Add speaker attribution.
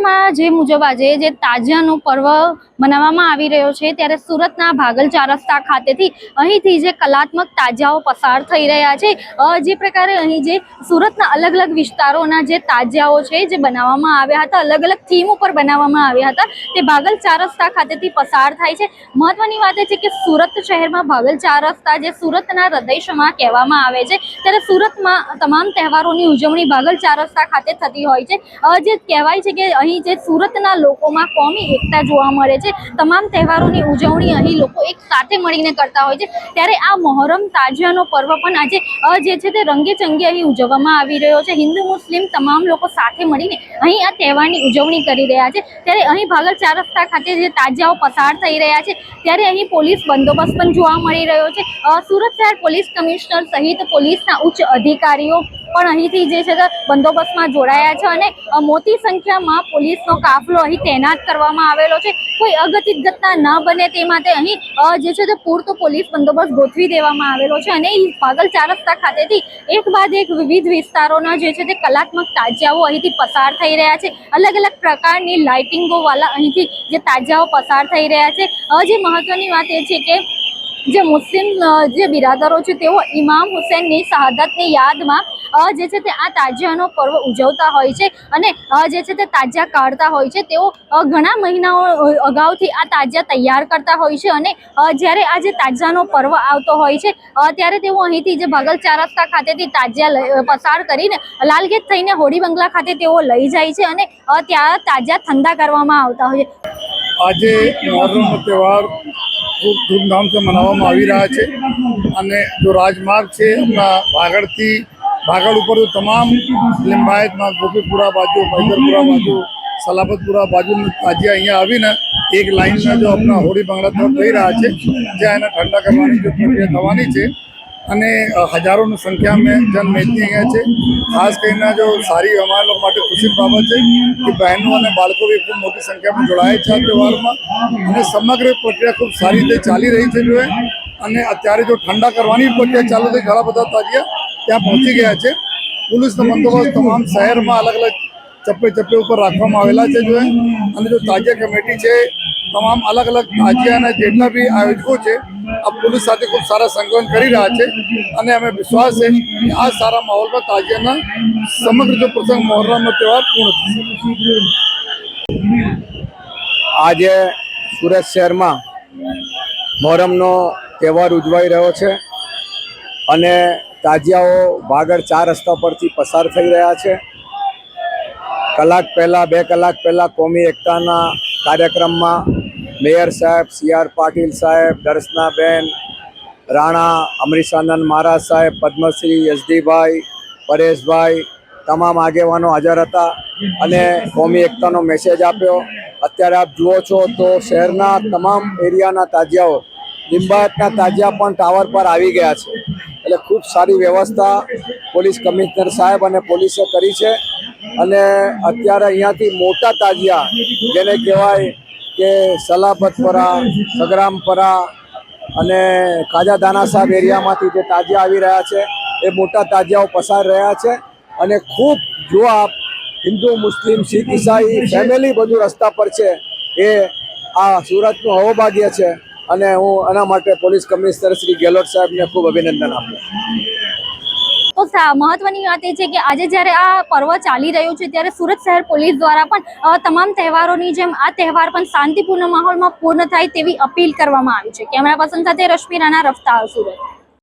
Speaker 1: સુરતમાં જે મુજબ આજે જે તાજિયાનો પર્વ મનાવવામાં આવી રહ્યો છે, ત્યારે સુરતના ભાગલ ચાર રસ્તા ખાતેથી અહીંથી જે કલાત્મક તાજિયાઓ પસાર થઈ રહ્યા છે, જે પ્રકારે અહીં જે સુરતના અલગ અલગ વિસ્તારોના જે તાજિયાઓ છે જે બનાવવામાં આવ્યા હતા, અલગ અલગ થીમ ઉપર બનાવવામાં આવ્યા હતા, તે ભાગલ ચાર રસ્તા ખાતેથી પસાર થાય છે। મહત્વની વાત એ છે કે સુરત શહેરમાં ભાગલ ચાર રસ્તા જે સુરતના હૃદયમાં કહેવામાં આવે છે, ત્યારે સુરતમાં તમામ તહેવારોની ઉજવણી ભાગલ ચાર રસ્તા ખાતે થતી હોય છે। જે કહેવાય છે કે અહીં જે સુરતના લોકોમાં કોમી એકતા જોવા મળે છે, તમામ તહેવારોની ઉજવણી અહીં લોકો એક સાથે મળીને કરતા હોય છે। ત્યારે આ મોહરમ તાજિયાનો પર્વ પણ આજે જે છે તે રંગે ચંગે અહીં ઉજવવામાં આવી રહ્યો છે। હિન્દુ મુસ્લિમ તમામ લોકો સાથે મળીને અહીં આ તહેવારની ઉજવણી કરી રહ્યા છે। ત્યારે અહીં ભાગલ ચાર રસ્તા ખાતે જે તાજિયાઓ પસાર થઈ રહ્યા છે, ત્યારે અહીં પોલીસ બંદોબસ્ત પણ જોવા મળી રહ્યો છે। સુરત શહેર પોલીસ કમિશનર સહિત પોલીસના ઉચ્ચ અધિકારીઓ પણ અહીંથી જે છે બંદોબસ્તમાં જોડાયા છે અને મોટી સંખ્યામાં પોલીસનો કાફલો અહીં તૈનાત કરવામાં આવેલો છે। કોઈ અઘટિત ઘટના ન બને તે માટે અહીં જે છે તે પૂરતો પોલીસ બંદોબસ્ત ગોઠવી દેવામાં આવેલો છે અને ભાગલ ચાર રસ્તા ખાતેથી એક બાદ એક વિવિધ વિસ્તારોના જે છે તે કલાત્મક તાજિયાઓ અહીંથી પસાર થઈ રહ્યા છે। અલગ અલગ પ્રકારની લાઇટિંગો વાળા અહીંથી જે તાજિયાઓ પસાર થઈ રહ્યા છે। જે મહત્વની વાત એ છે કે જે મુસ્લિમ જે બિરાદરો છે તેઓ ઇમામ હુસૈનની શહાદતની યાદમાં જે છે તે આ તાજિયાનો પર્વ ઉજવતા હોય છે અને જે છે તે તાજિયા કાઢતા હોય છે। તેઓ ઘણા મહિનાઓ અગાઉથી આ તાજિયા તૈયાર કરતા હોય છે અને જ્યારે આ જે તાજિયાનો પર્વ આવતો હોય છે, ત્યારે તેઓ અહીંથી જે ભાગલ ચાર રસ્તા ખાતેથી તાજિયા પસાર કરીને લાલગેટ થઈને હોડી બંગલા ખાતે તેઓ લઈ જાય છે અને ત્યાં તાજિયા ઠંડા કરવામાં આવતા હોય છે।
Speaker 2: આજે મોહર્રમનો તહેવાર ખૂબ ધૂમધામથી મનાવવામાં આવી રહ્યા છે અને જો રાજમાર્ગ છે આપણા ભાગળ ઉપર તો તમામ લિંબાયતમાં ગોપીપુરા બાજુ, મૈદરપુરા બાજુ, સલાબતપુરા બાજુની તાજિયા અહીંયા આવીને એક લાઇનમાં જો આપણા હોડી બંગલા તરફ જઈ રહ્યા છે, જ્યાં એને ઠંડા કરવાની જો પ્રક્રિયા થવાની છે અને હજારોની સંખ્યામાં જનમેદની અહીંયા છે। ખાસ કરીને જો સારી અમારા લોકો માટે ખુશીની બાબત છે કે બહેનો અને બાળકો બી ખૂબ મોટી સંખ્યામાં જોડાય છે આ તહેવારમાં અને સમગ્ર પ્રક્રિયા ખૂબ સારી રીતે ચાલી રહી છે જો અને અત્યારે જો ઠંડા કરવાની પ્રક્રિયા ચાલુ થઈ, ઘણા બધા તાજિયા ત્યાં પહોંચી ગયા છે। પોલીસનો બંદોબસ્ત તમામ શહેરમાં અલગ અલગ ચપ્પે ઉપર રાખવામાં આવેલા છે જો અને જો તાજિયા કમિટી છે, તમામ અલગ અલગ તાજિયાના જેટલા બી આયોજકો છે આ પોલીસ સાથે ખૂબ સારા સંકલન કરી રહ્યા છે અને અમે વિશ્વાસ છે કે આ સારા માહોલમાં તાજિયાના સમગ્ર જો પ્રસંગ મોહર્રમનો તહેવાર પૂર્ણ થશે।
Speaker 3: આજે સુરત શહેરમાં મોહરમનો તહેવાર ઉજવાઈ રહ્યો છે અને તાજિયાઓ ભાગળ ચાર રસ્તા પરથી પસાર થઈ રહ્યા છે। કલાક પહેલાં 2 કલાક પહેલાં કોમી એકતાના કાર્યક્રમમાં મેયર સાહેબ, CR પાટીલ સાહેબ, દર્શનાબેન રાણા, અમરીશાનંદ મહારાજ સાહેબ, પદ્મશ્રી યશદીભાઈ, પરેશભાઈ, તમામ આગેવાનો હાજર હતા અને કોમી એકતાનો મેસેજ આપ્યો। અત્યારે આપ જુઓ છો તો શહેરના તમામ એરિયાના તાજિયાઓ, લિંબાયતના તાજિયા પણ ટાવર પર આવી ગયા છે, એટલે ખૂબ સારી વ્યવસ્થા પોલીસ કમિશનર સાહેબ અને પોલીસે કરી છે અને અત્યારે અહીંયાથી મોટા તાજિયા જેને કહેવાય કે સલાબતપરા, સગરામપરા અને કાજાદાના સાહેબ એરિયામાંથી જે તાજિયા આવી રહ્યા છે એ મોટા તાજિયાઓ પસાર રહ્યા છે અને ખૂબ જો આપ હિન્દુ, મુસ્લિમ, શીખ, ઈસાઈ ફેમિલી બધું રસ્તા પર છે, એ આ સુરતનું અહોભાગ્ય છે અને હું એના માટે પોલીસ કમિશનર શ્રી ગેહલોત સાહેબને ખૂબ અભિનંદન આપું।
Speaker 1: તો મહત્વની વાત એ છે કે આજે જ્યારે આ પર્વ ચાલી રહ્યું છે, ત્યારે સુરત શહેર પોલીસ દ્વારા પણ તમામ તહેવારોની જેમ આ તહેવાર પણ શાંતિપૂર્ણ માહોલમાં પૂર્ણ થાય તેવી અપીલ કરવામાં આવી છે। કેમેરા પર્સન સાથે રશ્મિ રાણા, રફતાર, સુરત।